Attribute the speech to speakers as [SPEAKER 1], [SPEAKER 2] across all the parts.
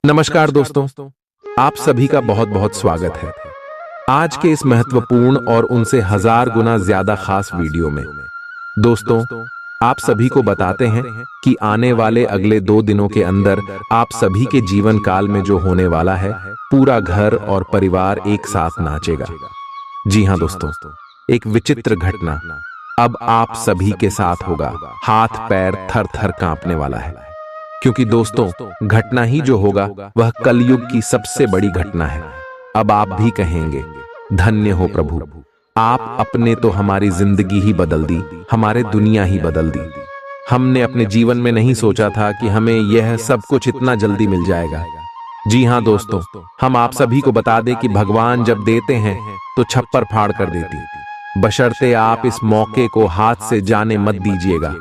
[SPEAKER 1] नमस्कार दोस्तों, आप सभी का बहुत बहुत स्वागत है आज के इस महत्वपूर्ण और उनसे हजार गुना ज्यादा खास वीडियो में। दोस्तों, आप सभी को बताते हैं कि आने वाले अगले 2 दिनों के अंदर आप सभी के जीवन काल में जो होने वाला है, पूरा घर और परिवार एक साथ नाचेगा। जी हाँ दोस्तों, एक विचित्र घटना अब आप सभी के साथ होगा। हाथ पैर थर थर कांपने वाला है, क्योंकि दोस्तों घटना ही जो होगा वह कलयुग की सबसे बड़ी घटना है। अब आप भी कहेंगे, धन्य हो प्रभु, आप अपने तो हमारी जिंदगी ही बदल दी, हमारे दुनिया ही बदल दी। हमने अपने जीवन में नहीं सोचा था कि हमें यह सब कुछ इतना जल्दी मिल जाएगा। जी हाँ दोस्तों, हम आप सभी को बता दें कि भगवान जब देते हैं तो छप्पर फाड़ कर देती, बशर्ते आप इस मौके को हाथ से जाने मत दीजिएगा,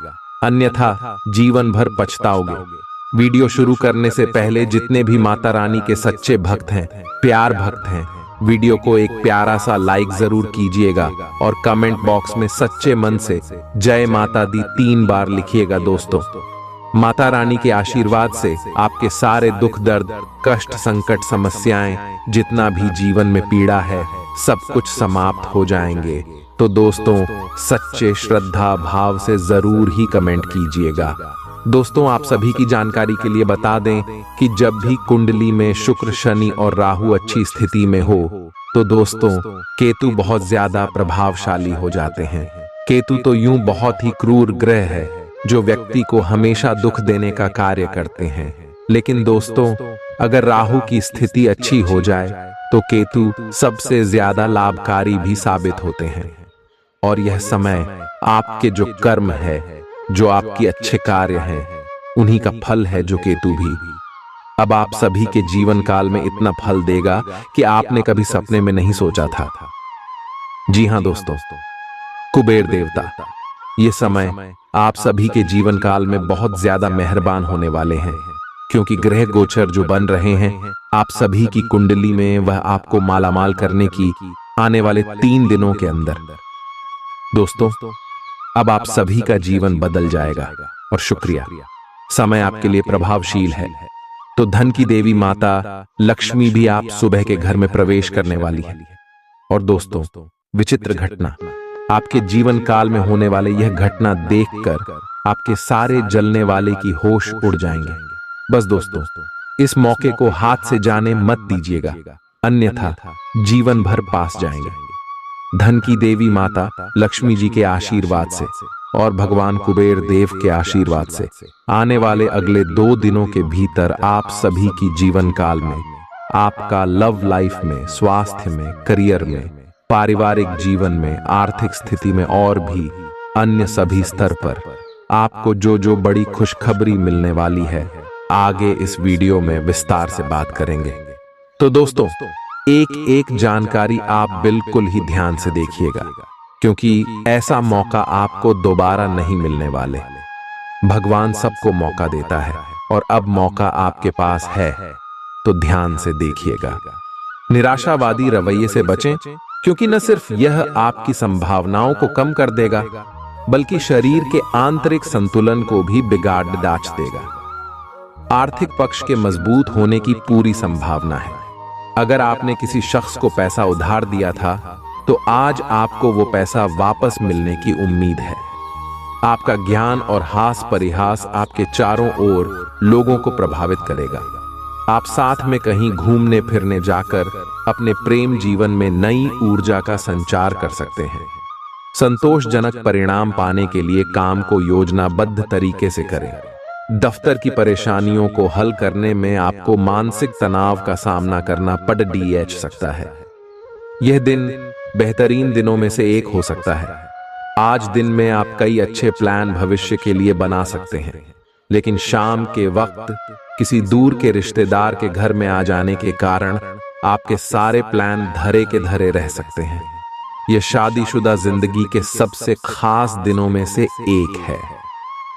[SPEAKER 1] अन्यथा जीवन भर पछताओगे। वीडियो शुरू करने से पहले जितने भी माता रानी के सच्चे भक्त हैं, प्यार भक्त हैं, वीडियो को एक प्यारा सा लाइक जरूर कीजिएगा और कमेंट बॉक्स में सच्चे मन से जय माता दी 3 बार लिखिएगा। दोस्तों, माता रानी के आशीर्वाद से आपके सारे दुख दर्द कष्ट संकट समस्याएं जितना भी जीवन में पीड़ा है सब कुछ समाप्त हो जाएंगे। तो दोस्तों, सच्चे श्रद्धा भाव से जरूर ही कमेंट कीजिएगा। दोस्तों, आप सभी की जानकारी के लिए बता दें कि जब भी कुंडली में शुक्र शनि और राहु अच्छी स्थिति में हो तो दोस्तों केतु बहुत ज्यादा प्रभावशाली हो जाते हैं। केतु तो यूं बहुत ही क्रूर ग्रह है जो व्यक्ति को हमेशा दुख देने का कार्य करते हैं। लेकिन दोस्तों, अगर राहु की स्थिति अच्छी हो जाए तो केतु सबसे ज्यादा लाभकारी भी साबित होते हैं। और यह समय आपके जो कर्म है, जो आपकी अच्छे कार्य हैं, उन्हीं का फल है जो केतु भी अब आप सभी के जीवन काल में इतना फल देगा कि आपने कभी सपने में नहीं सोचा था। जी हाँ दोस्तों, कुबेर देवता ये समय आप सभी के जीवन काल में बहुत ज्यादा मेहरबान होने वाले हैं, क्योंकि ग्रह गोचर जो बन रहे हैं आप सभी की कुंडली में, वह आपको मालामाल करने की आने वाले 3 दिनों के अंदर। दोस्तों, अब आप सभी का जीवन बदल जाएगा और शुक्रिया, समय आपके लिए प्रभावशील है। तो धन की देवी माता लक्ष्मी भी आप सुबह के घर में प्रवेश करने वाली है। और दोस्तों, विचित्र घटना आपके जीवन काल में होने वाले यह घटना देखकर आपके सारे जलने वाले की होश उड़ जाएंगे। बस दोस्तों, इस मौके को हाथ से जाने मत दीजिएगा, अन्यथा जीवन भर पास जाएंगे। धन की देवी माता लक्ष्मी जी के आशीर्वाद से और भगवान कुबेर देव के आशीर्वाद से आने वाले अगले 2 दिनों के भीतर आप सभी की जीवन काल में, आपका लव लाइफ में, स्वास्थ्य में, करियर में, पारिवारिक जीवन में, आर्थिक स्थिति में और भी अन्य सभी स्तर पर आपको जो जो बड़ी खुशखबरी मिलने वाली है, आगे इस वीडियो में विस्तार से बात करेंगे। तो दोस्तों, एक एक जानकारी आप बिल्कुल ही ध्यान से देखिएगा, क्योंकि ऐसा मौका आपको दोबारा नहीं मिलने वाले। भगवान सबको मौका देता है और अब मौका आपके पास है, तो ध्यान से देखिएगा। निराशावादी रवैये से बचें, क्योंकि न सिर्फ यह आपकी संभावनाओं को कम कर देगा, बल्कि शरीर के आंतरिक संतुलन को भी बिगाड़ डाच देगा। आर्थिक पक्ष के मजबूत होने की पूरी संभावना है। अगर आपने किसी शख्स को पैसा उधार दिया था तो आज आपको वो पैसा वापस मिलने की उम्मीद है। आपका ज्ञान और हास परिहास आपके चारों ओर लोगों को प्रभावित करेगा। आप साथ में कहीं घूमने फिरने जाकर अपने प्रेम जीवन में नई ऊर्जा का संचार कर सकते हैं। संतोषजनक परिणाम पाने के लिए काम को योजनाबद्ध तरीके से करें। दफ्तर की परेशानियों को हल करने में आपको मानसिक तनाव का सामना करना पड़ सकता है। यह दिन बेहतरीन दिनों में से एक हो सकता है। आज दिन में आप कई अच्छे प्लान भविष्य के लिए बना सकते हैं, लेकिन शाम के वक्त किसी दूर के रिश्तेदार के घर में आ जाने के कारण आपके सारे प्लान धरे के धरे रह सकते हैं। यह शादीशुदा जिंदगी के सबसे खास दिनों में से एक है।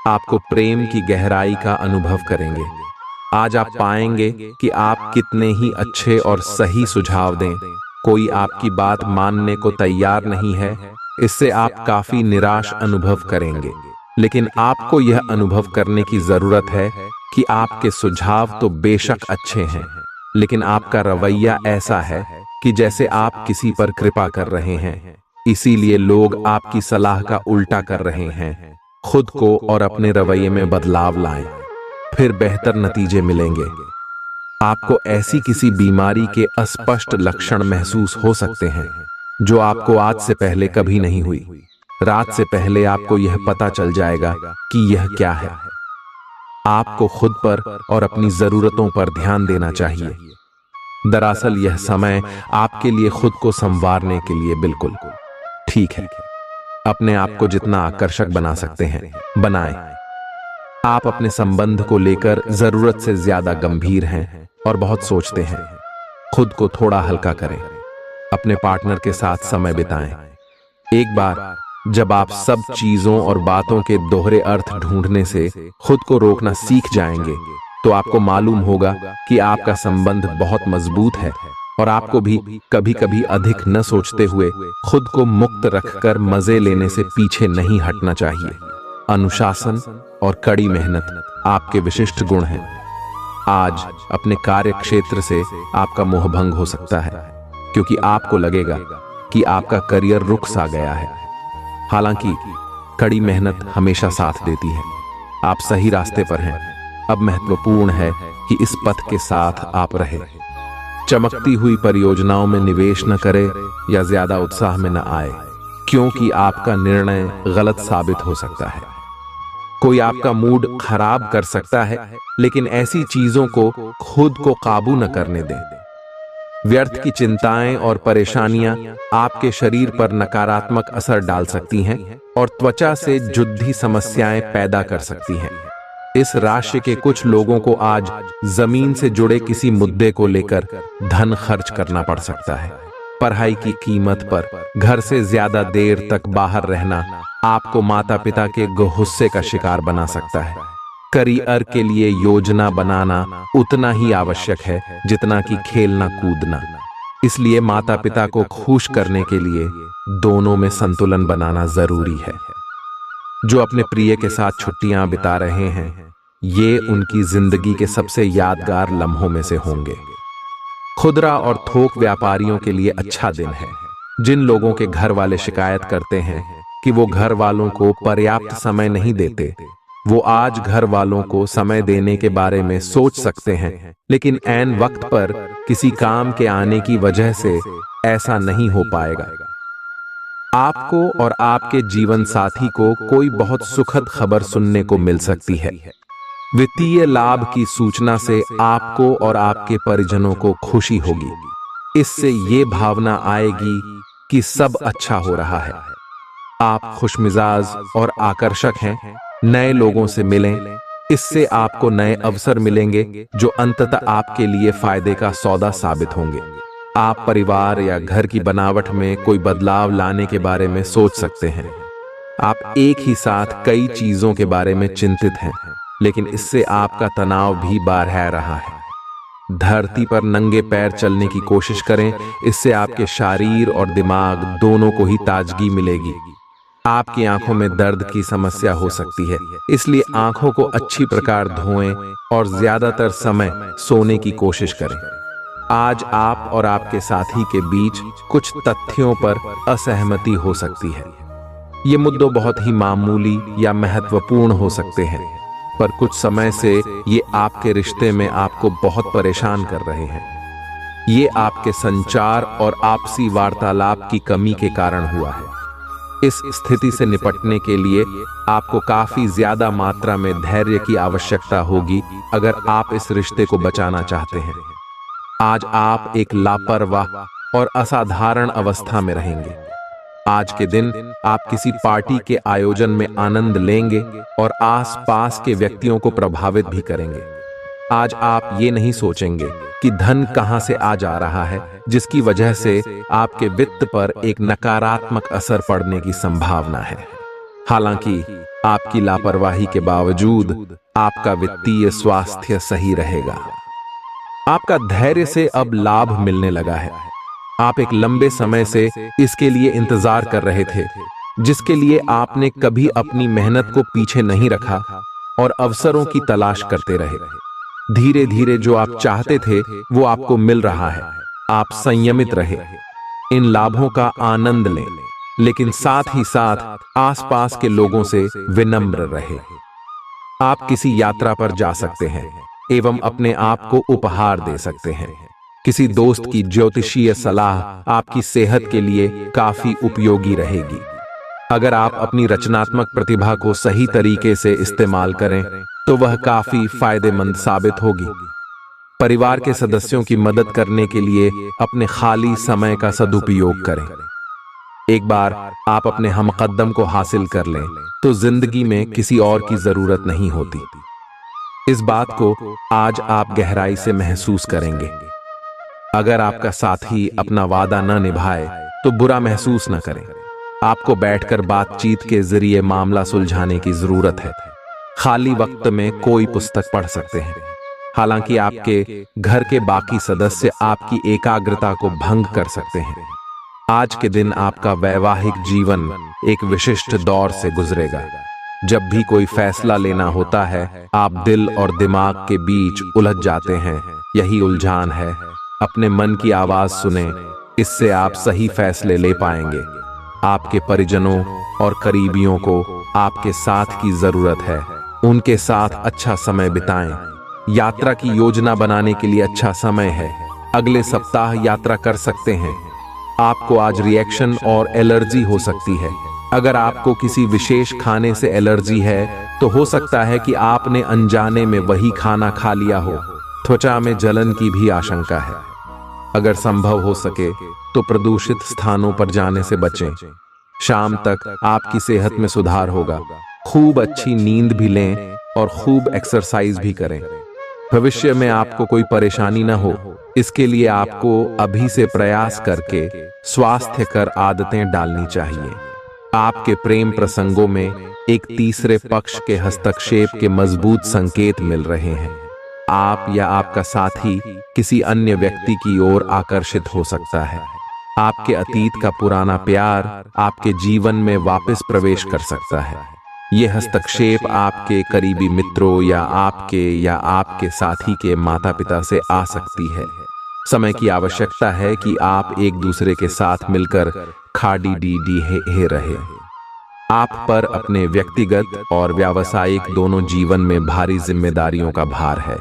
[SPEAKER 1] आपको प्रेम की गहराई का अनुभव करेंगे। आज आप पाएंगे कि आप कितने ही अच्छे और सही सुझाव दें, कोई आपकी बात मानने को तैयार नहीं है। इससे आप काफी निराश अनुभव करेंगे, लेकिन आपको यह अनुभव करने की जरूरत है कि आपके सुझाव तो बेशक अच्छे हैं, लेकिन आपका रवैया ऐसा है कि जैसे आप किसी पर कृपा कर रहे हैं, इसीलिए लोग आपकी सलाह का उल्टा कर रहे हैं। खुद को और अपने रवैये में बदलाव लाएं, फिर बेहतर नतीजे मिलेंगे। आपको ऐसी किसी बीमारी के अस्पष्ट लक्षण महसूस हो सकते हैं जो आपको आज से पहले कभी नहीं हुई। रात से पहले आपको यह पता चल जाएगा कि यह क्या है। आपको खुद पर और अपनी जरूरतों पर ध्यान देना चाहिए। दरअसल यह समय आपके लिए खुद को संवारने के लिए बिल्कुल ठीक है। अपने आप को जितना आकर्षक बना सकते हैं बनाएं। आप अपने संबंध को लेकर जरूरत से ज्यादा गंभीर हैं और बहुत सोचते हैं। खुद को थोड़ा हल्का करें। अपने पार्टनर के साथ समय बिताएं। एक बार जब आप सब चीजों और बातों के दोहरे अर्थ ढूंढने से खुद को रोकना सीख जाएंगे, तो आपको मालूम होगा कि आपका संबंध बहुत मजबूत है और आपको भी कभी कभी अधिक न सोचते हुए खुद को मुक्त रखकर मजे लेने से पीछे नहीं हटना चाहिए। अनुशासन और कड़ी मेहनत आपके विशिष्ट गुण हैं। आज अपने कार्य क्षेत्र से आपका मोहभंग हो सकता है, क्योंकि आपको लगेगा कि आपका करियर रुक सा गया है। हालांकि कड़ी मेहनत हमेशा साथ देती है। आप सही रास्ते पर हैं। अब महत्वपूर्ण है कि इस पथ के साथ आप रहें। चमकती हुई परियोजनाओं में निवेश न करें या ज्यादा उत्साह में न आए, क्योंकि आपका निर्णय गलत साबित हो सकता है। कोई आपका मूड खराब कर सकता है, लेकिन ऐसी चीजों को खुद को काबू न करने दें। व्यर्थ की चिंताएं और परेशानियां आपके शरीर पर नकारात्मक असर डाल सकती हैं और त्वचा से जुद्धी समस्याएं पैदा कर सकती हैं। इस राशि के कुछ लोगों को आज जमीन से जुड़े किसी मुद्दे को लेकर धन खर्च करना पड़ सकता है। पढ़ाई की कीमत पर घर से ज्यादा देर तक बाहर रहना आपको माता पिता के गुस्से का शिकार बना सकता है। करियर के लिए योजना बनाना उतना ही आवश्यक है जितना कि खेलना कूदना। इसलिए माता पिता को खुश करने के लिए दोनों में संतुलन बनाना जरूरी है। जो अपने प्रिय के साथ छुट्टियां बिता रहे हैं, ये उनकी जिंदगी के सबसे यादगार लम्हों में से होंगे। खुदरा और थोक व्यापारियों के लिए अच्छा दिन है। जिन लोगों के घर वाले शिकायत करते हैं कि वो घर वालों को पर्याप्त समय नहीं देते, वो आज घर वालों को समय देने के बारे में सोच सकते हैं, लेकिन ऐन वक्त पर किसी काम के आने की वजह से ऐसा नहीं हो पाएगा। आपको और आपके जीवन साथी को कोई बहुत सुखद खबर सुनने को मिल सकती है। वित्तीय लाभ की सूचना से आपको और आपके परिजनों को खुशी होगी। इससे ये भावना आएगी कि सब अच्छा हो रहा है। आप खुशमिजाज और आकर्षक हैं। नए लोगों से मिलें, इससे आपको नए अवसर मिलेंगे जो अंततः आपके लिए फायदे का सौदा साबित होंगे। आप परिवार या घर की बनावट में कोई बदलाव लाने के बारे में सोच सकते हैं। आप एक ही साथ कई चीजों के बारे में चिंतित हैं, लेकिन इससे आपका तनाव भी बढ़ रहा है। धरती पर नंगे पैर चलने की कोशिश करें, इससे आपके शरीर और दिमाग दोनों को ही ताजगी मिलेगी। आपकी आंखों में दर्द की समस्या हो सकती है, इसलिए आंखों को अच्छी प्रकार धोएं और ज्यादातर समय सोने की कोशिश करें। आज आप और आपके साथी के बीच कुछ तथ्यों पर असहमति हो सकती है। ये मुद्दे बहुत ही मामूली या महत्वपूर्ण हो सकते हैं, पर कुछ समय से ये आपके रिश्ते में आपको बहुत परेशान कर रहे हैं। ये आपके संचार और आपसी वार्तालाप की कमी के कारण हुआ है। इस स्थिति से निपटने के लिए आपको काफी ज्यादा मात्रा में धैर्य की आवश्यकता होगी अगर आप इस रिश्ते को बचाना चाहते हैं। आज आप एक लापरवाह और असाधारण अवस्था में रहेंगे। आज के दिन आप किसी पार्टी के आयोजन में आनंद लेंगे और आसपास के व्यक्तियों को प्रभावित भी करेंगे। आज आप ये नहीं सोचेंगे कि धन कहां से आ जा रहा है, जिसकी वजह से आपके वित्त पर एक नकारात्मक असर पड़ने की संभावना है। हालांकि आपकी लापरवाही के बावजूद आपका वित्तीय स्वास्थ्य सही रहेगा। आपका धैर्य से अब लाभ मिलने लगा है। आप एक लंबे समय से इसके लिए इंतजार कर रहे थे, जिसके लिए आपने कभी अपनी मेहनत को पीछे नहीं रखा। और अवसरों की तलाश करते रहे। धीरे धीरे जो आप चाहते थे वो आपको मिल रहा है। आप संयमित रहे, इन लाभों का आनंद लें, लेकिन साथ ही साथ आसपास के लोगों से विनम्र रहे। आप किसी यात्रा पर जा सकते हैं एवं अपने आप को उपहार दे सकते हैं। किसी दोस्त की ज्योतिषीय सलाह आपकी सेहत के लिए काफी उपयोगी रहेगी। अगर आप अपनी रचनात्मक प्रतिभा को सही तरीके से इस्तेमाल करें तो वह काफी फायदेमंद साबित होगी। परिवार के सदस्यों की मदद करने के लिए अपने खाली समय का सदुपयोग करें। एक बार आप अपने हमकदम को हासिल कर लें तो जिंदगी में किसी और की जरूरत नहीं होती। इस बात को आज आप गहराई से महसूस करेंगे। अगर आपका साथी अपना वादा न निभाए तो बुरा महसूस न करें। आपको बैठकर बातचीत के जरिए मामला सुलझाने की जरूरत है। खाली वक्त में कोई पुस्तक पढ़ सकते हैं। हालांकि आपके घर के बाकी सदस्य आपकी एकाग्रता को भंग कर सकते हैं। आज के दिन आपका वैवाहिक जीवन एक विशिष्ट दौर से गुजरेगा। जब भी कोई फैसला लेना होता है, आप दिल और दिमाग के बीच उलझ जाते हैं। यही उलझान है। अपने मन की आवाज सुने, इससे आप सही फैसले ले पाएंगे। आपके परिजनों और करीबियों को आपके साथ की जरूरत है। उनके साथ अच्छा समय बिताएं। यात्रा की योजना बनाने के लिए अच्छा समय है। अगले सप्ताह यात्रा कर सकते हैं। आपको आज रिएक्शन और एलर्जी हो सकती है। अगर आपको किसी विशेष खाने से एलर्जी है तो हो सकता है कि आपने अनजाने में वही खाना खा लिया हो। त्वचा में जलन की भी आशंका है। अगर संभव हो सके तो प्रदूषित स्थानों पर जाने से बचें। शाम तक आपकी सेहत में सुधार होगा। खूब अच्छी नींद भी लें और खूब एक्सरसाइज भी करें। भविष्य में आपको कोई परेशानी न हो, इसके लिए आपको अभी से प्रयास करके स्वास्थ्यकर आदतें डालनी चाहिए। आपके प्रेम प्रसंगों में एक तीसरे पक्ष के हस्तक्षेप के मजबूत संकेत मिल रहे हैं। आप या आपका साथी किसी अन्य व्यक्ति की ओर आकर्षित हो सकता है। आपके अतीत का पुराना प्यार आपके जीवन में वापस प्रवेश कर सकता है। यह हस्तक्षेप आपके करीबी मित्रों या आपके साथी के माता पिता से आ सकती है। समय की आवश्यकता है कि आप एक दूसरे के साथ मिलकर खाड़ी रहे। आप पर अपने व्यक्तिगत और व्यावसायिक दोनों जीवन में भारी जिम्मेदारियों का भार है।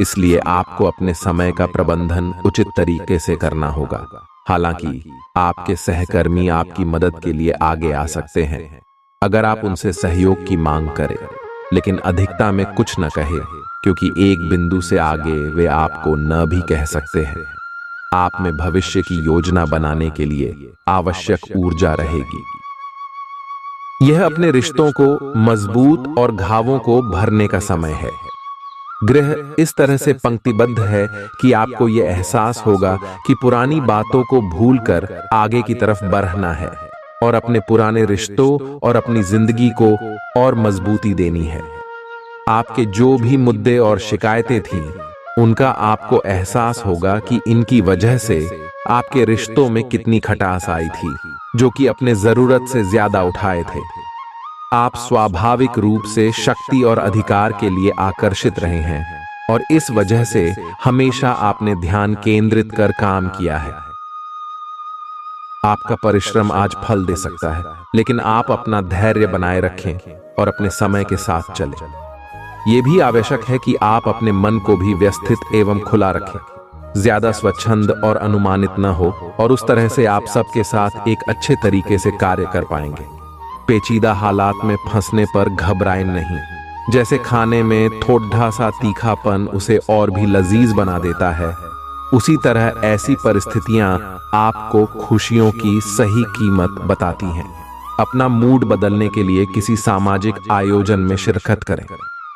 [SPEAKER 1] इसलिए आपको अपने समय का प्रबंधन उचित तरीके से करना होगा। हालांकि आपके सहकर्मी आपकी मदद के लिए आगे आ सकते हैं अगर आप उनसे सहयोग की मांग करें, लेकिन अधिकता में कुछ न कहे, क्योंकि एक बिंदु से आगे वे आपको न भी कह सकते हैं। आप में भविष्य की योजना बनाने के लिए आवश्यक ऊर्जा रहेगी। यह अपने रिश्तों को मजबूत और घावों को भरने का समय है। ग्रह इस तरह से पंक्तिबद्ध है कि आपको यह एहसास होगा कि पुरानी बातों को भूलकर आगे की तरफ बढ़ना है और अपने पुराने रिश्तों और अपनी जिंदगी को और मजबूती देनी है। आपके जो भी मुद्दे और शिकायतें थीं, उनका आपको एहसास होगा कि इनकी वजह से आपके रिश्तों में कितनी खटास आई थी, जो कि अपने जरूरत से ज्यादा उठाए थे। आप स्वाभाविक रूप से शक्ति और अधिकार के लिए आकर्षित रहे हैं और इस वजह से हमेशा आपने ध्यान केंद्रित कर काम किया है। आपका परिश्रम आज फल दे सकता है, लेकिन आप अपना धैर्य बनाए रखें और अपने समय के साथ चलें। यह भी आवश्यक है कि आप अपने मन को भी व्यवस्थित एवं खुला रखें। ज्यादा स्वच्छंद और अनुमानित न हो और उस तरह से आप सबके साथ एक अच्छे तरीके से कार्य कर पाएंगे। पेचीदा हालात में फंसने पर घबराएं नहीं। जैसे खाने में थोड़ा सा तीखापन उसे और भी लजीज बना देता है, उसी तरह ऐसी परिस्थितियां आपको खुशियों की सही कीमत बताती हैं। अपना मूड बदलने के लिए किसी सामाजिक आयोजन में शिरकत करें।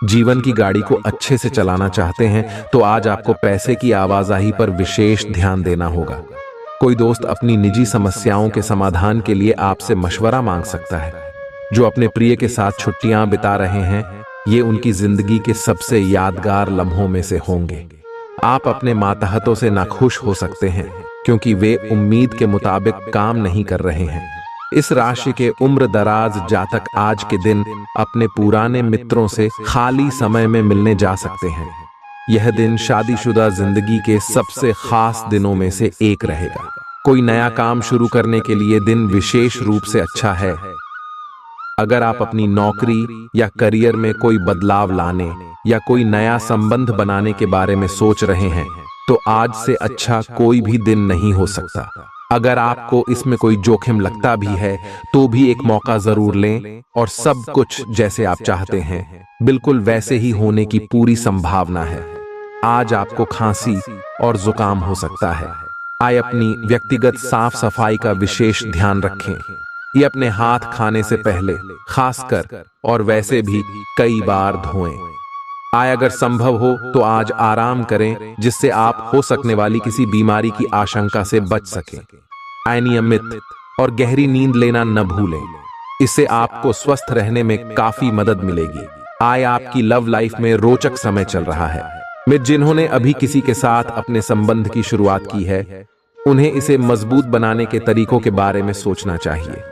[SPEAKER 1] जीवन की गाड़ी को अच्छे से चलाना चाहते हैं तो आज आपको पैसे की आवाजाही पर विशेष ध्यान देना होगा। कोई दोस्त अपनी निजी समस्याओं के समाधान के लिए आपसे मशवरा मांग सकता है। जो अपने प्रिय के साथ छुट्टियां बिता रहे हैं, ये उनकी जिंदगी के सबसे यादगार लम्हों में से होंगे। आप अपने मातहतों से नाखुश हो सकते हैं क्योंकि वे उम्मीद के मुताबिक काम नहीं कर रहे हैं। इस राशि के उम्र दराज जातक आज के दिन अपने पुराने मित्रों से खाली समय में मिलने जा सकते हैं। यह दिन शादीशुदा जिंदगी के सबसे खास दिनों में से एक रहेगा। कोई नया काम शुरू करने के लिए दिन विशेष रूप से अच्छा है। अगर आप अपनी नौकरी या करियर में कोई बदलाव लाने या कोई नया संबंध बनाने के बारे में सोच रहे हैं तो आज से अच्छा कोई भी दिन नहीं हो सकता। अगर आपको इसमें कोई जोखिम लगता भी है तो भी एक मौका जरूर लें और सब कुछ जैसे आप चाहते हैं बिल्कुल वैसे ही होने की पूरी संभावना है। आज आपको खांसी और जुकाम हो सकता है। आए अपनी व्यक्तिगत साफ सफाई का विशेष ध्यान रखें। ये अपने हाथ खाने से पहले खासकर और वैसे भी कई बार धोएं। आय अगर संभव हो तो आज आराम करें जिससे आप हो सकने वाली किसी बीमारी की आशंका से बच सकें। आय नियमित और गहरी नींद लेना न भूलें, इससे आपको स्वस्थ रहने में काफी मदद मिलेगी। आय आपकी लव लाइफ में रोचक समय चल रहा है। मित्र जिन्होंने अभी किसी के साथ अपने संबंध की शुरुआत की है उन्हें इसे मजबूत बनाने के तरीकों के बारे में सोचना चाहिए।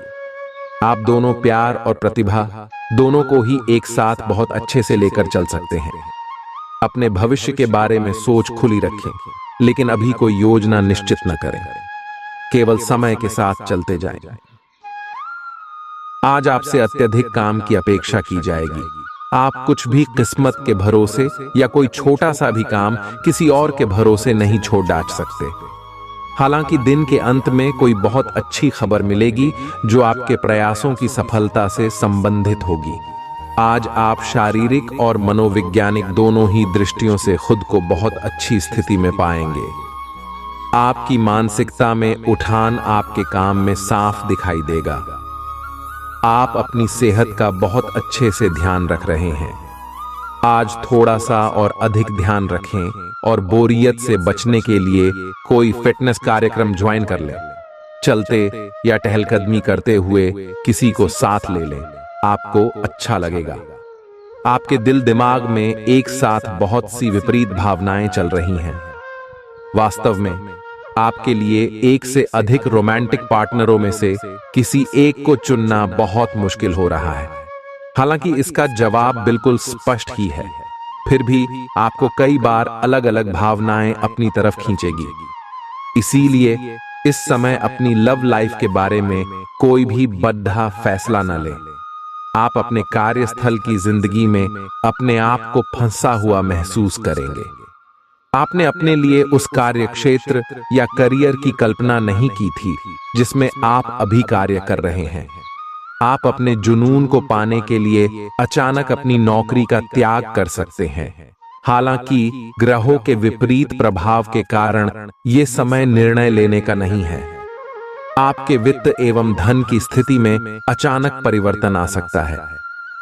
[SPEAKER 1] आप दोनों प्यार और प्रतिभा दोनों को ही एक साथ बहुत अच्छे से लेकर चल सकते हैं। अपने भविष्य के बारे में सोच खुली रखें, लेकिन अभी कोई योजना निश्चित न करें, केवल समय के साथ चलते जाएं। आज आपसे अत्यधिक काम की अपेक्षा की जाएगी। आप कुछ भी किस्मत के भरोसे या कोई छोटा सा भी काम किसी और के भरोसे नहीं छोड़ डाल सकते। हालांकि दिन के अंत में कोई बहुत अच्छी खबर मिलेगी जो आपके प्रयासों की सफलता से संबंधित होगी। आज आप शारीरिक और मनोवैज्ञानिक दोनों ही दृष्टियों से खुद को बहुत अच्छी स्थिति में पाएंगे। आपकी मानसिकता में उठान आपके काम में साफ दिखाई देगा। आप अपनी सेहत का बहुत अच्छे से ध्यान रख रहे हैं। आज थोड़ा सा और अधिक ध्यान रखें और बोरियत से बचने के लिए कोई फिटनेस कार्यक्रम ज्वाइन कर लें। चलते या टहलकदमी करते हुए किसी को साथ ले लें, आपको अच्छा लगेगा। आपके दिल दिमाग में एक साथ बहुत सी विपरीत भावनाएं चल रही हैं। वास्तव में आपके लिए एक से अधिक रोमांटिक पार्टनरों में से किसी एक को चुनना बहुत मुश्किल हो रहा है। हालांकि इसका जवाब बिल्कुल स्पष्ट ही है, फिर भी आपको कई बार अलग अलग भावनाएं अपनी तरफ खींचेगी। इसीलिए इस समय अपनी लव लाइफ के बारे में कोई भी बद्धा फैसला न लें। आप अपने कार्यस्थल की जिंदगी में अपने आप को फंसा हुआ महसूस करेंगे। आपने अपने लिए उस कार्य क्षेत्र या करियर की कल्पना नहीं की थी जिसमें आप अभी कार्य कर रहे हैं। आप अपने जुनून को पाने के लिए अचानक अपनी नौकरी का त्याग कर सकते हैं। हालांकि ग्रहों के विपरीत प्रभाव के कारण यह समय निर्णय लेने का नहीं है। आपके वित्त एवं धन की स्थिति में अचानक परिवर्तन आ सकता है।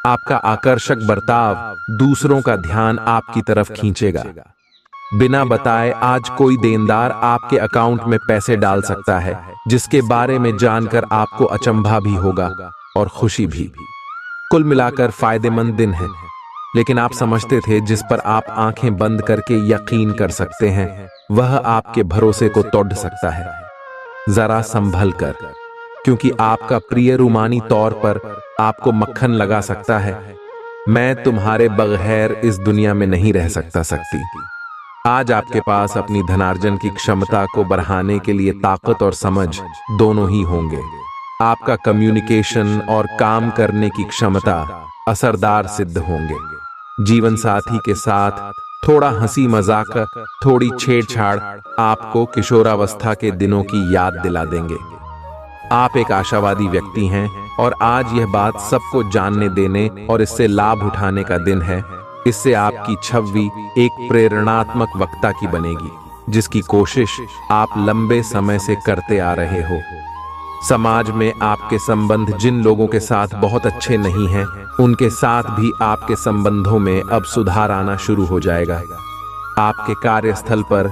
[SPEAKER 1] आपका आकर्षक बर्ताव दूसरों का ध्यान आपकी तरफ खींचेगा। बिना बताए आज कोई देनदार आपके अकाउंट में पैसे डाल सकता है जिसके बारे में जानकर आपको अचंभा भी होगा और खुशी भी। कुल मिलाकर फायदेमंद दिन है, लेकिन आप समझते थे जिस पर आप आंखें बंद करके यकीन कर सकते हैं वह आपके भरोसे को तोड़ सकता है। जरा संभल कर, क्योंकि आपका प्रिय रूमानी तौर पर आपको मक्खन लगा सकता है। मैं तुम्हारे बगैर इस दुनिया में नहीं रह सकती। आज आपके पास अपनी धनार्जन की क्षमता को बढ़ाने के लिए ताकत और समझ दोनों ही होंगे। आपका कम्युनिकेशन और काम करने की क्षमता असरदार सिद्ध होंगे। जीवन साथी के साथ थोड़ा हंसी मजाक, थोड़ी छेड़छाड़ आपको किशोरावस्था के दिनों की याद दिला देंगे। आप एक आशावादी व्यक्ति हैं और आज यह बात सबको जानने देने और इससे लाभ उठाने का दिन है। इससे आपकी छवि एक प्रेरणात्मक वक्ता की बनेगी जिसकी कोशिश आप लंबे समय से करते आ रहे हो। समाज में आपके संबंध जिन लोगों के साथ बहुत अच्छे नहीं हैं, उनके साथ भी आपके संबंधों में अब सुधार आना शुरू हो जाएगा। आपके कार्यस्थल पर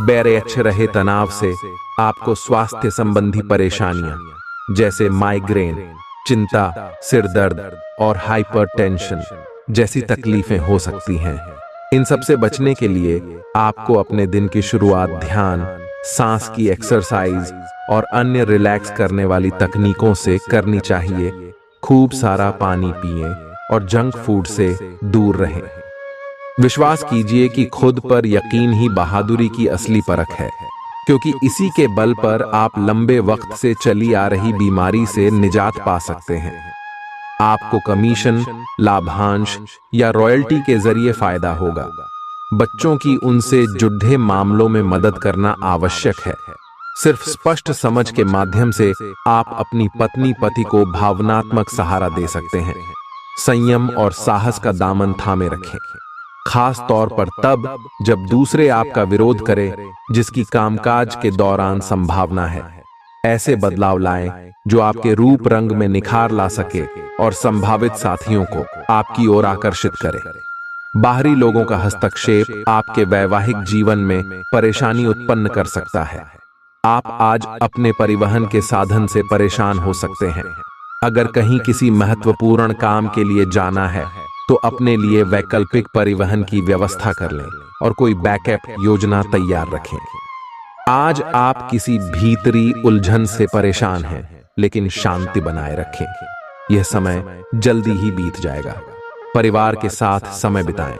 [SPEAKER 1] बैरेच्छ रहे तनाव से आपको स्वास्थ्य संबंधी परेशानियां जैसे माइग्रेन, चिंता, सिर दर्द और हाइपरटेंशन जैसी तकलीफें हो सकती हैं। इन सब से बचने के लिए आपको अपने दिन की शुरुआत ध्यान, सांस की एक्सरसाइज और अन्य रिलैक्स करने वाली तकनीकों से करनी चाहिए। खूब सारा पानी पिएं और जंक फूड से दूर रहें। विश्वास कीजिए कि खुद पर यकीन ही बहादुरी की असली परख है, क्योंकि इसी के बल पर आप लंबे वक्त से चली आ रही बीमारी से निजात पा सकते हैं। आपको कमीशन, लाभांश या रॉयल्टी के जरिए फायदा होगा। बच्चों की उनसे जुड़े मामलों में मदद करना आवश्यक है। सिर्फ स्पष्ट समझ के माध्यम से आप अपनी पत्नी पति को भावनात्मक सहारा दे सकते हैं। संयम और साहस का दामन थामे रखें, खास तौर पर तब जब दूसरे आपका विरोध करें, जिसकी कामकाज के दौरान संभावना है। ऐसे बदलाव लाएं जो आपके रूप रंग में निखार ला सके और संभावित साथियों को आपकी ओर आकर्षित करे। बाहरी लोगों का हस्तक्षेप आपके वैवाहिक जीवन में परेशानी उत्पन्न कर सकता है। आप आज अपने परिवहन के साधन से परेशान हो सकते हैं। अगर कहीं किसी महत्वपूर्ण काम के लिए जाना है तो अपने लिए वैकल्पिक परिवहन की व्यवस्था कर लें और कोई बैकअप योजना तैयार रखें। आज आप किसी भीतरी उलझन से परेशान हैं, लेकिन शांति बनाए रखें। यह समय जल्दी ही बीत जाएगा। परिवार के साथ समय बिताएं।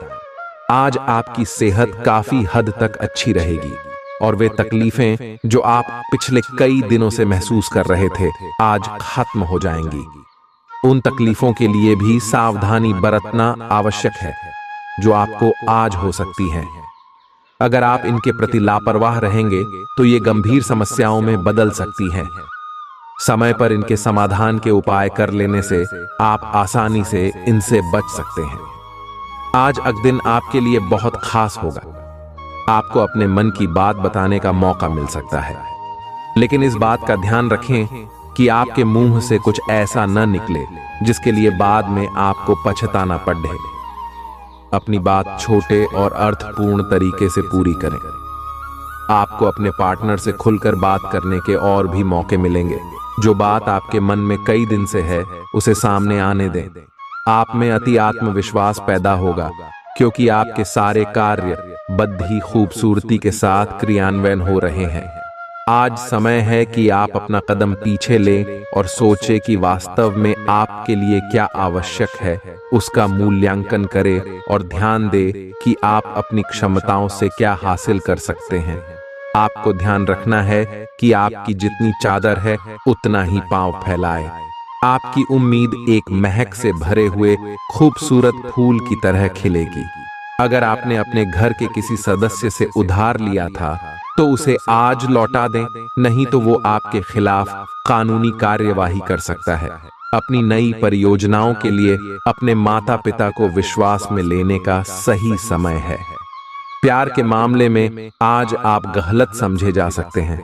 [SPEAKER 1] आज आपकी सेहत काफी हद तक अच्छी रहेगी और वे तकलीफें जो आप पिछले कई दिनों से महसूस कर रहे थे, आज खत्म हो जाएंगी। उन तकलीफों के लिए भी सावधानी बरतना आवश्यक है जो आपको आज हो सकती हैं। अगर आप इनके प्रति लापरवाह रहेंगे तो ये गंभीर समस्याओं में बदल सकती हैं। समय पर इनके समाधान के उपाय कर लेने से आप आसानी से इनसे बच सकते हैं। आज का दिन आपके लिए बहुत खास होगा। आपको अपने मन की बात बताने का मौका मिल सकता है, लेकिन इस बात का ध्यान रखें कि आपके मुंह से कुछ ऐसा न निकले जिसके लिए बाद में आपको पछताना पड़े। अपनी बात छोटे और अर्थपूर्ण तरीके से पूरी करें। आपको अपने पार्टनर से खुलकर बात करने के और भी मौके मिलेंगे। जो बात आपके मन में कई दिन से है, उसे सामने आने दें। आप में अति आत्मविश्वास पैदा होगा, क्योंकि आपके सारे कार्य बड़ी खूबसूरती के साथ क्रियान्वयन हो रहे हैं। आज समय है कि आप अपना कदम पीछे लें और सोचें कि वास्तव में आपके लिए क्या आवश्यक है, उसका मूल्यांकन करें और ध्यान दें कि आप अपनी क्षमताओं से क्या हासिल कर सकते हैं। आपको ध्यान रखना है कि आपकी जितनी चादर है उतना ही पांव फैलाएं। आपकी उम्मीद एक महक से भरे हुए खूबसूरत फूल की तरह खिलेगी। अगर आपने अपने घर के किसी सदस्य से उधार लिया था तो उसे आज लौटा दें, नहीं तो वो आपके खिलाफ कानूनी कार्यवाही कर सकता है। अपनी नई परियोजनाओं के लिए अपने माता पिता को विश्वास में लेने का सही समय है। प्यार के मामले में आज आप गलत समझे जा सकते हैं।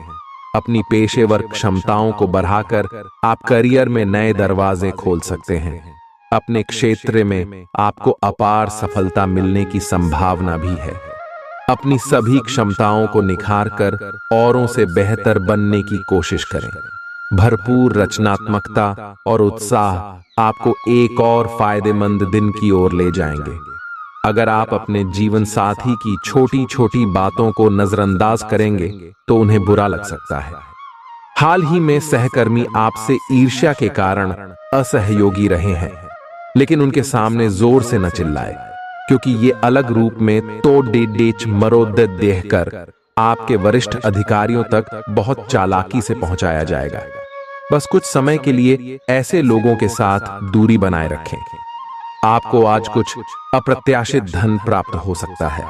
[SPEAKER 1] अपनी पेशेवर क्षमताओं को बढ़ाकर आप करियर में नए दरवाजे खोल सकते हैं। अपने क्षेत्र में आपको अपार सफलता मिलने की संभावना भी है। अपनी सभी क्षमताओं को निखारकर औरों से बेहतर बनने की कोशिश करें। भरपूर रचनात्मकता और उत्साह आपको एक और फायदेमंद दिन की ओर ले जाएंगे। अगर आप अपने जीवन साथी की छोटी छोटी बातों को नजरअंदाज करेंगे तो उन्हें बुरा लग सकता है। हाल ही में सहकर्मी आपसे ईर्ष्या के कारण असहयोगी रहे हैं, लेकिन उनके सामने जोर से न चिल्लाए, क्योंकि ये अलग रूप में तो डेच मरोद देहकर आपके वरिष्ठ अधिकारियों तक बहुत चालाकी से पहुंचाया जाएगा। बस कुछ समय के लिए ऐसे लोगों के साथ दूरी बनाए रखें। आपको आज कुछ अप्रत्याशित धन प्राप्त हो सकता है।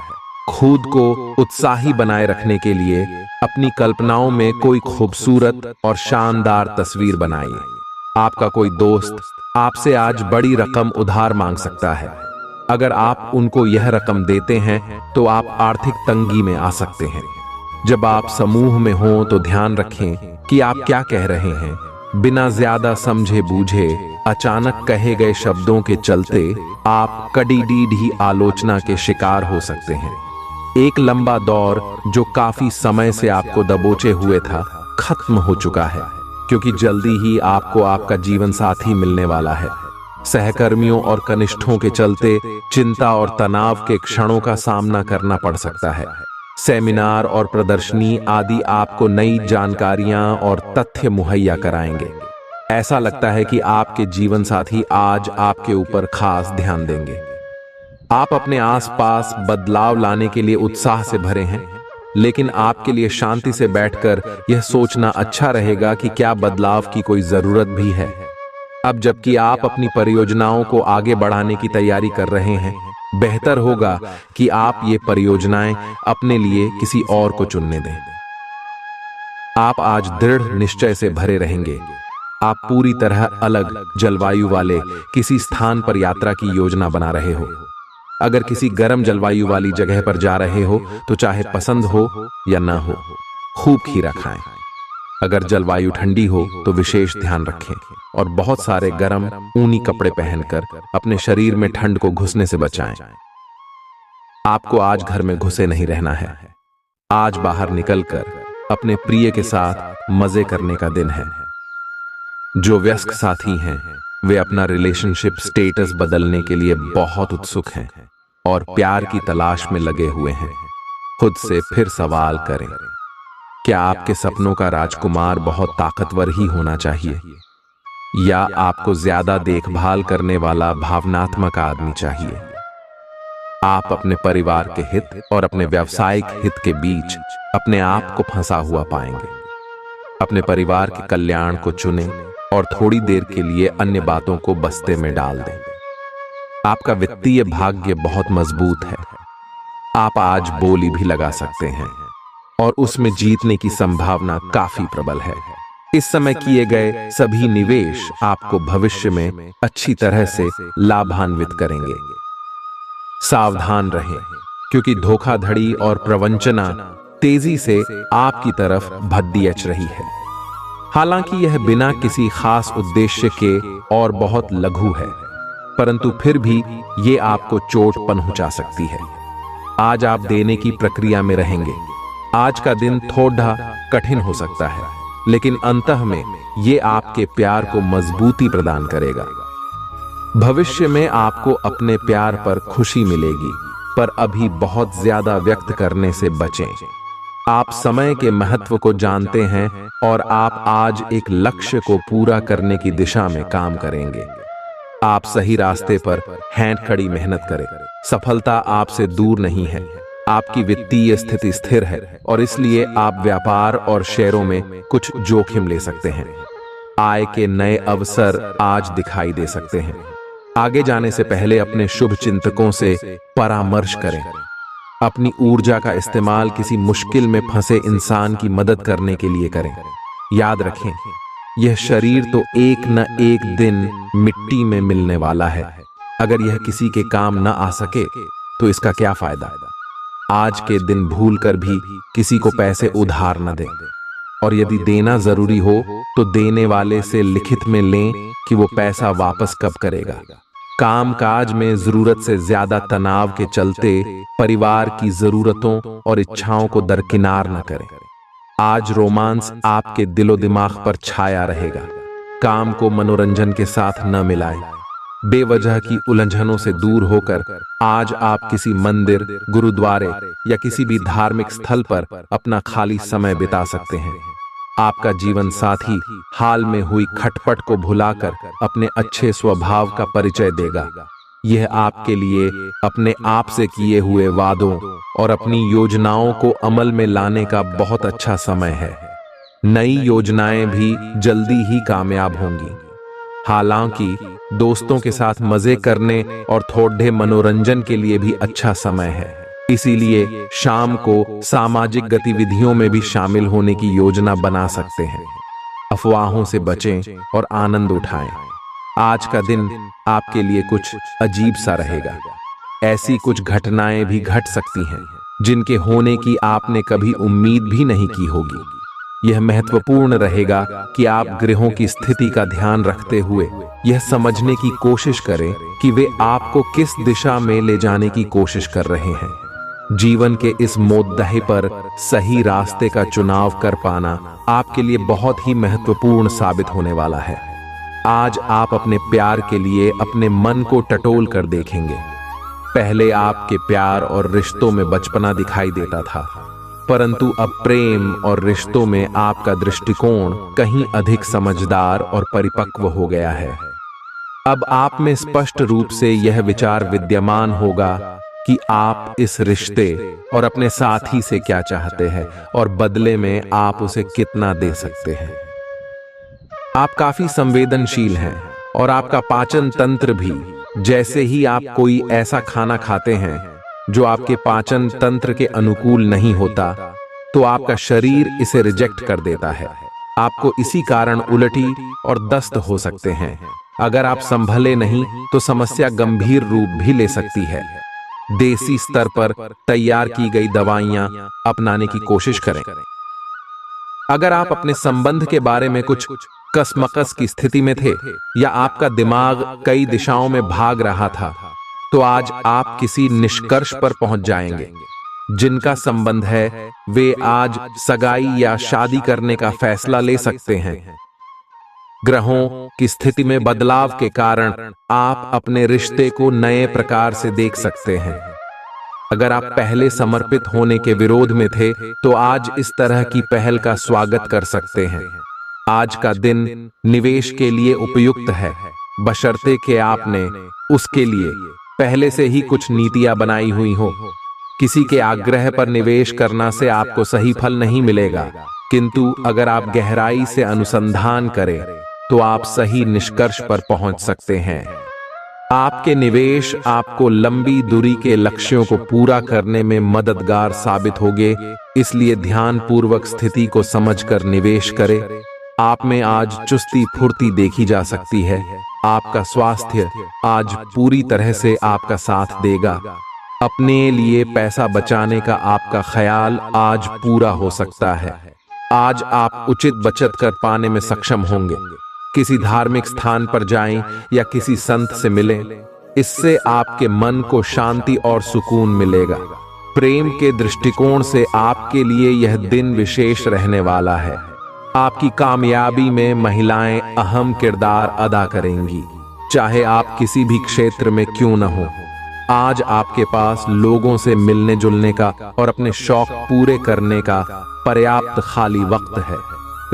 [SPEAKER 1] खुद को उत्साही बनाए रखने के लिए अपनी कल्पनाओं में कोई खूबसूरत और शानदार तस्वीर बनाइए। आपका कोई दोस्त आपसे आज बड़ी रकम उधार मांग सकता है। अगर आप उनको यह रकम देते हैं तो आप आर्थिक तंगी में आ सकते हैं। जब आप समूह में हों तो ध्यान रखें कि आप क्या कह रहे हैं। बिना ज्यादा समझे बूझे अचानक कहे गए शब्दों के चलते आप कड़ी आलोचना के शिकार हो सकते हैं। एक लंबा दौर जो काफी समय से आपको दबोचे हुए था, खत्म हो चुका है, क्योंकि जल्दी ही आपको आपका जीवन साथी मिलने वाला है। सहकर्मियों और कनिष्ठों के चलते चिंता और तनाव के क्षणों का सामना करना पड़ सकता है। सेमिनार और प्रदर्शनी आदि आपको नई जानकारियां और तथ्य मुहैया कराएंगे। ऐसा लगता है कि आपके जीवन साथी आज आपके ऊपर खास ध्यान देंगे। आप अपने आसपास बदलाव लाने के लिए उत्साह से भरे हैं, लेकिन आपके लिए शांति से बैठकर यह सोचना अच्छा रहेगा कि क्या बदलाव की कोई जरूरत भी है। अब जबकि आप अपनी परियोजनाओं को आगे बढ़ाने की तैयारी कर रहे हैं, बेहतर होगा कि आप ये परियोजनाएं अपने लिए किसी और को चुनने दें। आप आज दृढ़ निश्चय से भरे रहेंगे। आप पूरी तरह अलग जलवायु वाले किसी स्थान पर यात्रा की योजना बना रहे हो। अगर किसी गर्म जलवायु वाली जगह पर जा रहे हो तो चाहे पसंद हो या ना हो, खूब खीरा खाएं। अगर जलवायु ठंडी हो तो विशेष ध्यान रखें और बहुत सारे गर्म ऊनी कपड़े पहनकर अपने शरीर में ठंड को घुसने से बचाएं। आपको आज घर में घुसे नहीं रहना है। आज बाहर निकलकर अपने प्रिय के साथ मजे करने का दिन है। जो वयस्क साथी हैं, वे अपना रिलेशनशिप स्टेटस बदलने के लिए बहुत उत्सुक हैं और प्यार की तलाश में लगे हुए हैं। खुद से फिर सवाल करें, क्या आपके सपनों का राजकुमार बहुत ताकतवर ही होना चाहिए या आपको ज्यादा देखभाल करने वाला भावनात्मक आदमी चाहिए? आप अपने परिवार के हित और अपने व्यावसायिक हित के बीच अपने आप को फंसा हुआ पाएंगे। अपने परिवार के कल्याण को चुनें और थोड़ी देर के लिए अन्य बातों को बस्ते में डाल दें। आपका वित्तीय भाग्य बहुत मजबूत है। आप आज बोली भी लगा सकते हैं और उसमें जीतने की संभावना काफी प्रबल है। इस समय किए गए सभी निवेश आपको भविष्य में अच्छी तरह से लाभान्वित करेंगे। सावधान रहें, क्योंकि धोखाधड़ी और प्रवंचना तेजी से आपकी तरफ भद्दियच रही है। हालांकि यह बिना किसी खास उद्देश्य के और बहुत लघु है, परंतु फिर भी ये आपको चोट पहुंचा सकती है। आज आप देने की प्रक्रिया में रहेंगे। आज का दिन थोड़ा कठिन हो सकता है, लेकिन अंतः में ये आपके प्यार को मजबूती प्रदान करेगा। भविष्य में आपको अपने प्यार पर खुशी मिलेगी, पर अभी बहुत ज्यादा व्यक्त करने से बचें। आप समय के महत्व को जानते हैं और आप आज एक लक्ष्य को पूरा करने की दिशा में काम करेंगे। आप सही रास्ते पर हैंड खड़ी मेहनत करें। सफलता आपसे दूर नहीं है। आपकी वित्तीय स्थिति स्थिर है और इसलिए आप व्यापार और शेयरों में कुछ जोखिम ले सकते हैं। आय के नए अवसर आज दिखाई दे सकते हैं। आगे जाने से पहले अपने शुभ चिंतकों से परामर्श करें। अपनी ऊर्जा का इस्तेमाल किसी मुश्किल में फंसे इंसान की मदद करने के लिए करें। याद रखें, यह शरीर तो एक न एक दिन मिट्टी में मिलने वाला है। अगर यह किसी के काम न आ सके तो इसका क्या फायदा? आज के दिन भूलकर भी किसी को पैसे उधार न दें, और यदि देना जरूरी हो तो देने वाले से लिखित में लें कि वो पैसा वापस कब करेगा। कामकाज में जरूरत से ज्यादा तनाव के चलते परिवार की जरूरतों और इच्छाओं को दरकिनार न करें। आज रोमांस आपके दिलो दिमाग पर छाया रहेगा। काम को मनोरंजन के साथ न मिलाएं। बेवजह की उलझनों से दूर होकर आज आप किसी मंदिर, गुरुद्वारे या किसी भी धार्मिक स्थल पर अपना खाली समय बिता सकते हैं। आपका जीवन साथी हाल में हुई खटपट को भुलाकर अपने अच्छे स्वभाव का परिचय देगा। यह आपके लिए अपने आप से किए हुए वादों और अपनी योजनाओं को अमल में लाने का बहुत अच्छा समय है। नई योजनाएं भी जल्दी ही कामयाब होंगी। हालांकि दोस्तों के साथ मजे करने और थोड़े मनोरंजन के लिए भी अच्छा समय है। इसीलिए शाम को सामाजिक गतिविधियों में भी शामिल होने की योजना बना सकते हैं। अफवाहों से बचें और आनंद उठाएं। आज का दिन आपके लिए कुछ अजीब सा रहेगा। ऐसी कुछ घटनाएं भी घट सकती हैं जिनके होने की आपने कभी उम्मीद भी नहीं की होगी। यह महत्वपूर्ण रहेगा कि आप ग्रहों की स्थिति का ध्यान रखते हुए यह समझने की कोशिश करें कि वे आपको किस दिशा में ले जाने की कोशिश कर रहे हैं। जीवन के इस मोद्दे पर सही रास्ते का चुनाव कर पाना आपके लिए बहुत ही महत्वपूर्ण साबित होने वाला है। आज आप अपने प्यार के लिए अपने मन को टटोल कर देखेंगे। पहले आपके प्यार और रिश्तों में बचपना दिखाई देता था, परंतु अब प्रेम और रिश्तों में आपका दृष्टिकोण कहीं अधिक समझदार और परिपक्व हो गया है। अब आप में स्पष्ट रूप से यह विचार विद्यमान होगा कि आप इस रिश्ते और अपने साथी से क्या चाहते हैं और बदले में आप उसे कितना दे सकते हैं। आप काफी संवेदनशील हैं और आपका पाचन तंत्र भी। जैसे ही आप कोई ऐसा खाना खाते हैं जो आपके पाचन तंत्र के अनुकूल नहीं होता, तो आपका शरीर इसे रिजेक्ट कर देता है। आपको इसी कारण उल्टी और दस्त हो सकते हैं। अगर आप संभले नहीं तो समस्या गंभीर रूप भी ले सकती है। देसी स्तर पर तैयार की गई दवाइयां अपनाने की कोशिश करें। अगर आप अपने संबंध के बारे में कुछ कसमकस की स्थिति में थे या आपका दिमाग कई दिशाओं में भाग रहा था, तो आज आप किसी निष्कर्ष पर पहुंच जाएंगे। जिनका संबंध है वे आज सगाई या शादी करने का फैसला ले सकते हैं। ग्रहों की स्थिति में बदलाव के कारण आप अपने रिश्ते को नए प्रकार से देख सकते हैं। अगर आप पहले समर्पित होने के विरोध में थे, तो आज इस तरह की पहल का स्वागत कर सकते हैं। आज का दिन निवेश के लिए उपयुक्त है, बशर्ते कि आपने उसके लिए पहले से ही कुछ नीतियां बनाई हुई हो। किसी के आग्रह पर निवेश करना से आपको सही फल नहीं मिलेगा, किंतु अगर आप गहराई से अनुसंधान करें तो आप सही निष्कर्ष पर पहुंच सकते हैं। आपके निवेश आपको लंबी दूरी के लक्ष्यों को पूरा करने में मददगार साबित होंगे, इसलिए ध्यानपूर्वक स्थिति को समझकर निवेश करें। आप में आज चुस्ती फुर्ती देखी जा सकती है। आपका स्वास्थ्य आज पूरी तरह से आपका साथ देगा। अपने लिए पैसा बचाने का आपका ख्याल आज पूरा हो सकता है। आज आप उचित बचत कर पाने में सक्षम होंगे। किसी धार्मिक स्थान पर जाएं या किसी संत से मिलें, इससे आपके मन को शांति और सुकून मिलेगा। प्रेम के दृष्टिकोण से आपके लिए यह दिन विशेष रहने वाला है। आपकी कामयाबी में महिलाएं अहम किरदार अदा करेंगी, चाहे आप किसी भी क्षेत्र में क्यों न हो। आज आपके पास लोगों से मिलने जुलने का और अपने शौक पूरे करने का पर्याप्त खाली वक्त है।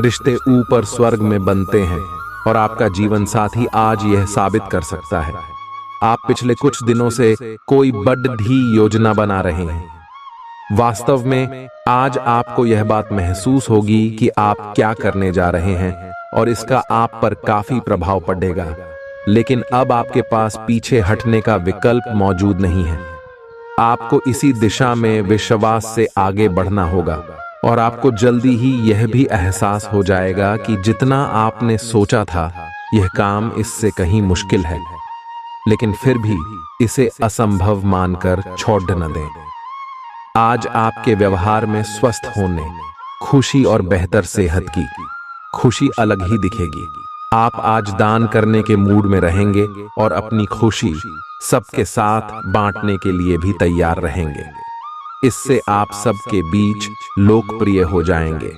[SPEAKER 1] रिश्ते ऊपर स्वर्ग में बनते हैं और आपका जीवन साथी आज यह साबित कर सकता है। आप पिछले कुछ दिनों से कोई बड़ी योजना बना रहे हैं। वास्तव में आज आपको यह बात महसूस होगी कि आप क्या करने जा रहे हैं और इसका आप पर काफी प्रभाव पड़ेगा, लेकिन अब आपके पास पीछे हटने का विकल्प मौजूद नहीं है। आपको इसी दिशा में विश्वास से आगे बढ़ना होगा और आपको जल्दी ही यह भी एहसास हो जाएगा कि जितना आपने सोचा था यह काम इससे कहीं मुश्किल है, लेकिन फिर भी इसे असंभव मानकर छोड़ न दें। आज आपके व्यवहार में स्वस्थ होने, खुशी और बेहतर सेहत की खुशी अलग ही दिखेगी। आप आज दान करने के मूड में रहेंगे और अपनी खुशी सबके साथ बांटने के लिए भी तैयार रहेंगे। इससे आप सबके बीच लोकप्रिय हो जाएंगे।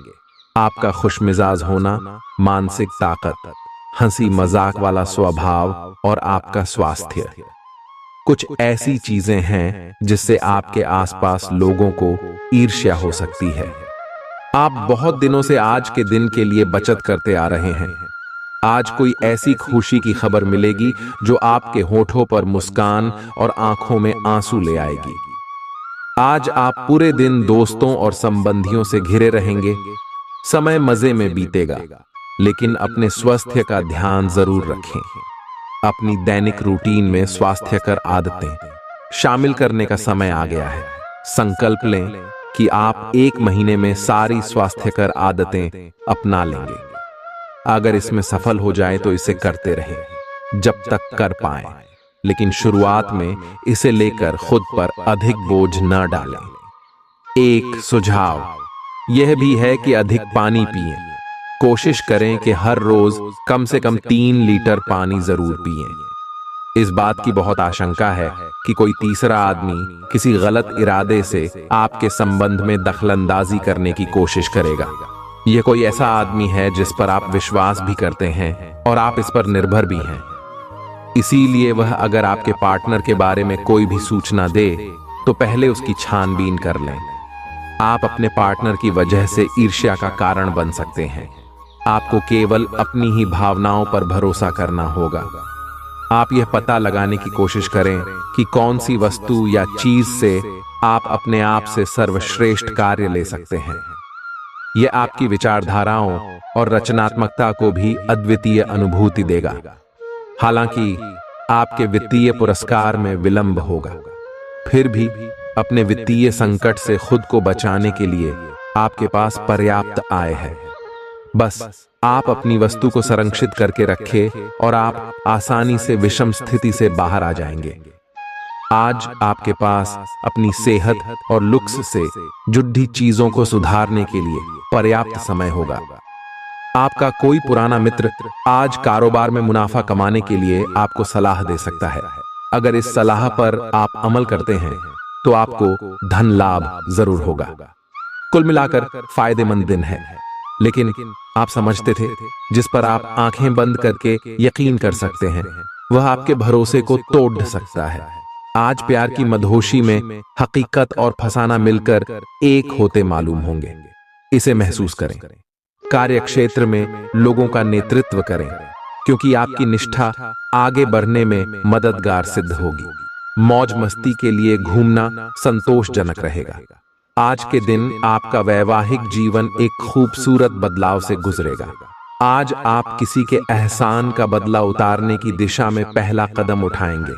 [SPEAKER 1] आपका खुशमिजाज होना, मानसिक ताकत, हंसी मजाक वाला स्वभाव और आपका स्वास्थ्य कुछ ऐसी चीजें हैं जिससे आपके आसपास लोगों को ईर्ष्या हो सकती है। आप बहुत दिनों से आज के दिन के लिए बचत करते आ रहे हैं। आज कोई ऐसी खुशी की खबर मिलेगी जो आपके होठों पर मुस्कान और आंखों में आंसू ले आएगी। आज आप पूरे दिन दोस्तों और संबंधियों से घिरे रहेंगे। समय मजे में बीतेगा, लेकिन अपने स्वास्थ्य का ध्यान जरूर रखें। अपनी दैनिक रूटीन में स्वास्थ्यकर आदतें शामिल करने का समय आ गया है। संकल्प लें कि आप 1 महीने में सारी स्वास्थ्यकर आदतें अपना लेंगे। अगर इसमें सफल हो जाए तो इसे करते रहें जब तक कर पाएं, लेकिन शुरुआत में इसे लेकर खुद पर अधिक बोझ न डालें। एक सुझाव यह भी है कि अधिक पानी पिएं। कोशिश करें कि हर रोज कम से कम 3 लीटर पानी जरूर पिएं। इस बात की बहुत आशंका है कि कोई तीसरा आदमी किसी गलत इरादे से आपके संबंध में दखलंदाजी करने की कोशिश करेगा। यह कोई ऐसा आदमी है जिस पर आप विश्वास भी करते हैं और आप इस पर निर्भर भी हैं। इसीलिए वह अगर आपके पार्टनर के बारे में कोई भी सूचना दे तो पहले उसकी छानबीन कर लें। आप अपने पार्टनर की वजह से ईर्ष्या का कारण बन सकते हैं। आपको केवल अपनी ही भावनाओं पर भरोसा करना होगा। आप यह पता लगाने की कोशिश करें कि कौन सी वस्तु या चीज से आप अपने आप से सर्वश्रेष्ठ कार्य ले सकते हैं। यह आपकी विचारधाराओं और रचनात्मकता को भी अद्वितीय अनुभूति देगा। हालांकि आपके वित्तीय पुरस्कार में विलंब होगा, फिर भी अपने वित्तीय संकट से खुद को बचाने के लिए आपके पास पर्याप्त आय है। बस आप अपनी वस्तु को संरक्षित करके रखें और आप आसानी से विषम स्थिति से बाहर आ जाएंगे। आज आपके पास अपनी सेहत और लुक्स से जुड़ी चीजों को सुधारने के लिए पर्याप्त समय होगा। आपका कोई पुराना मित्र आज कारोबार में मुनाफा कमाने के लिए आपको सलाह दे सकता है। अगर इस सलाह पर आप अमल करते हैं तो आपको धन लाभ जरूर होगा। कुल मिलाकर फायदेमंद दिन है, लेकिन आप समझते थे जिस पर आप आंखें बंद करके यकीन कर सकते हैं, वह आपके भरोसे को तोड़ सकता है। आज प्यार की मदहोशी में हकीकत और फसाना मिलकर एक होते मालूम होंगे। इसे महसूस करें। कार्य क्षेत्र में लोगों का नेतृत्व करें, क्योंकि आपकी निष्ठा आगे बढ़ने में मददगार सिद्ध होगी। मौज मस्ती के लिए घूमना संतोषजनक रहेगा। आज के दिन आपका वैवाहिक जीवन एक खूबसूरत बदलाव से गुजरेगा। आज आप किसी के एहसान का बदला उतारने की दिशा में पहला कदम उठाएंगे।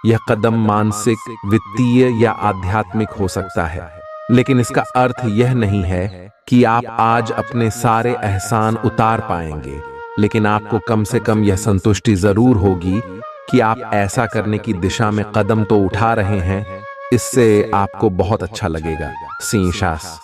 [SPEAKER 1] यह कदम मानसिक, वित्तीय या आध्यात्मिक हो सकता है, लेकिन इसका अर्थ यह नहीं है कि आप आज अपने सारे एहसान उतार पाएंगे, लेकिन आपको कम से कम यह संतुष्टि जरूर होगी कि आप ऐसा करने की दिशा में कदम तो उठा रहे हैं। इससे आपको बहुत अच्छा लगेगा। सिंह शास।